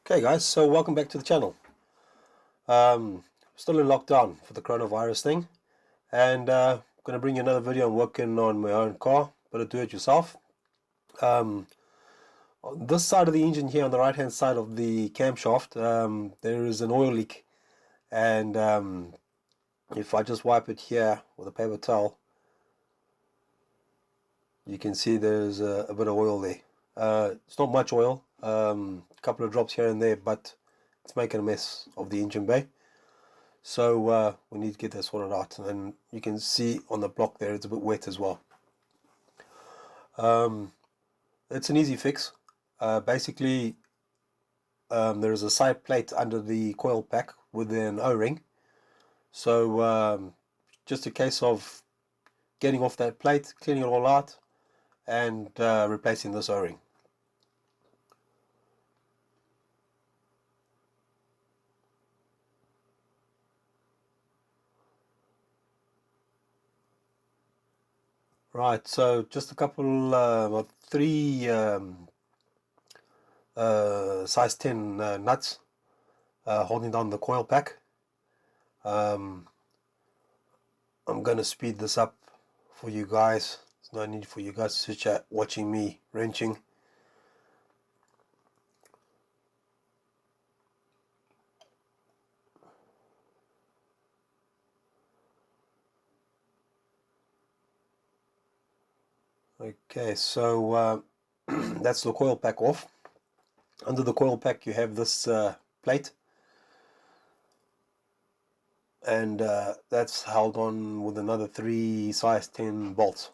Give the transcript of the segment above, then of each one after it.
Okay guys, so welcome back to the channel. Still in lockdown for the coronavirus thing, and I'm going to bring you another video. I'm working on my own car, but I do it yourself. On this side of the engine here, on the right hand side of the camshaft, there is an oil leak, and if I just wipe it here with a paper towel, you can see there's a bit of oil there. It's not much oil, a couple of drops here and there, but it's making a mess of the engine bay. So we need to get that sorted out, and you can see on the block there it's a bit wet as well. It's an easy fix. Basically, there is a side plate under the coil pack with an O-ring. So just a case of getting off that plate, cleaning it all out, and replacing this O-ring. Right, so just a couple, three size 10 nuts holding down the coil pack. I'm going to speed this up for you guys. There's no need for you guys to sit chat watching me wrenching. Okay, so that's the coil pack off. Under the coil pack you have this plate, and that's held on with another 3 size 10 bolts.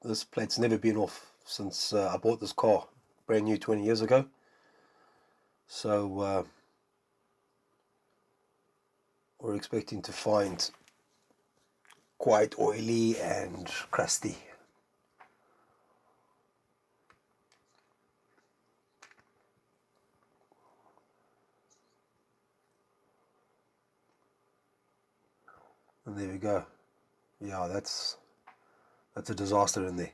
This plate's never been off since I bought this car, brand new 20 years ago. So we're expecting to find quite oily and crusty. And there we go. Yeah, that's a disaster in there.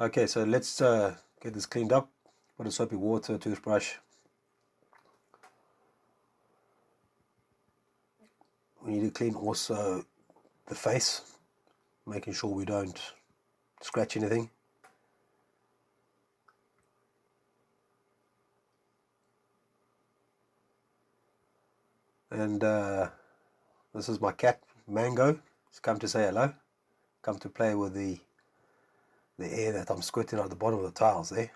Okay, so let's get this cleaned up. Put a soapy water, toothbrush. We need to clean also the face, making sure we don't scratch anything. And this is my cat, Mango. He's come to say hello. Come to play with the air that I'm squirting out the bottom of the tiles there.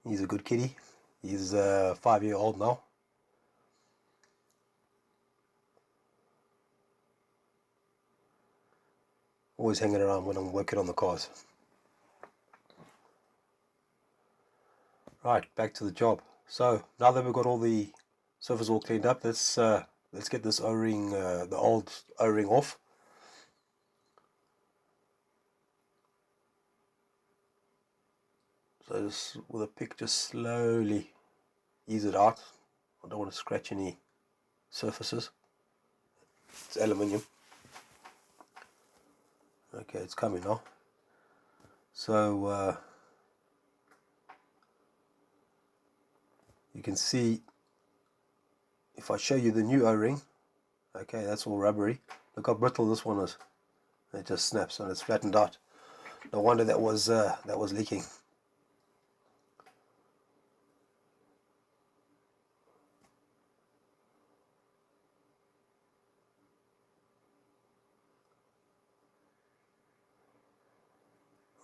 He's a good kitty. He's 5-year-old now. Always hanging around when I'm working on the cars. Right, back to the job. So now that we've got all the surface all cleaned up, let's get this O-ring, the old O-ring off. So just with a pick, just slowly ease it out. I don't want to scratch any surfaces. It's aluminium. Okay, it's coming now. So you can see, if I show you the new O-ring, okay, that's all rubbery. Look how brittle this one is. It just snaps and it's flattened out. No wonder that was leaking.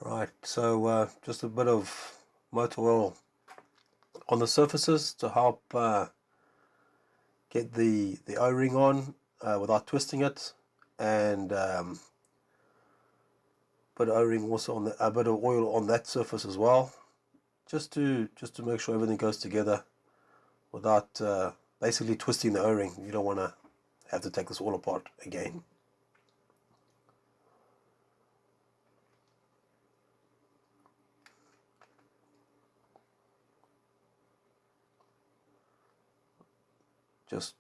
Right, so just a bit of motor oil on the surfaces to help get the O-ring on without twisting it, and put O-ring also on a bit of oil on that surface as well, just to make sure everything goes together without basically twisting the O-ring. You don't want to have to take this all apart again. Just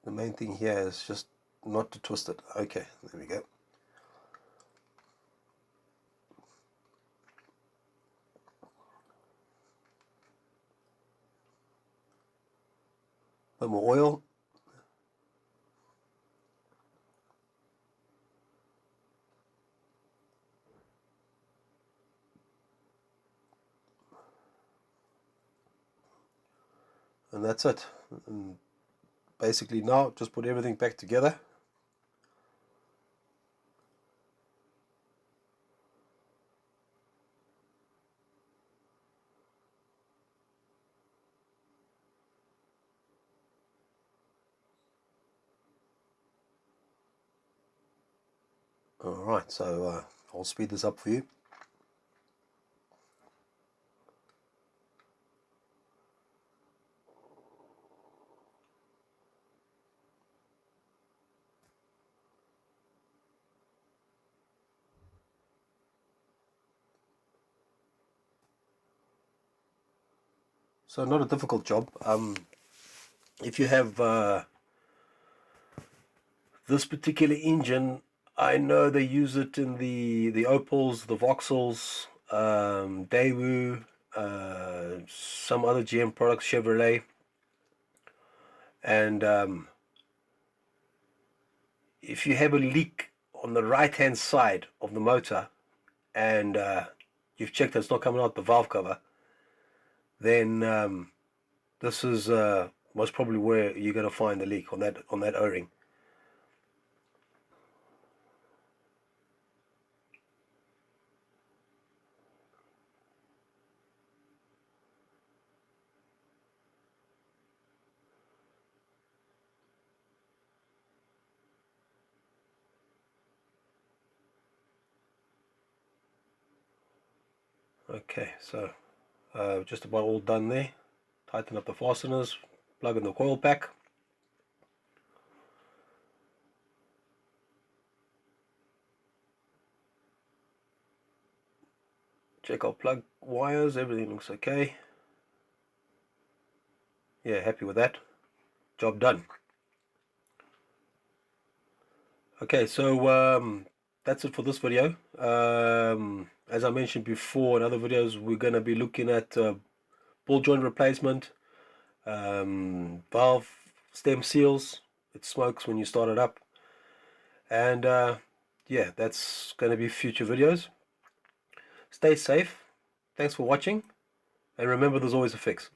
the main thing here is just not to twist it. Okay, there we go. A bit more oil. And that's it. And basically now just put everything back together. Alright, so I'll speed this up for you. So not a difficult job. If you have this particular engine, I know they use it in the Opels, the Vauxhalls, Daewoo, some other GM products, Chevrolet, and if you have a leak on the right hand side of the motor and you've checked that it's not coming out the valve cover, then this is most probably where you're going to find the leak on that O-ring. Okay, so just about all done there. Tighten up the fasteners, plug in the coil pack. Check our plug wires, everything looks okay. Yeah, happy with that. Job done. Okay, so that's it for this video. As I mentioned before in other videos, we're going to be looking at ball joint replacement, valve stem seals. It smokes when you start it up, and yeah, that's going to be future videos. Stay safe. Thanks for watching, and remember, there's always a fix.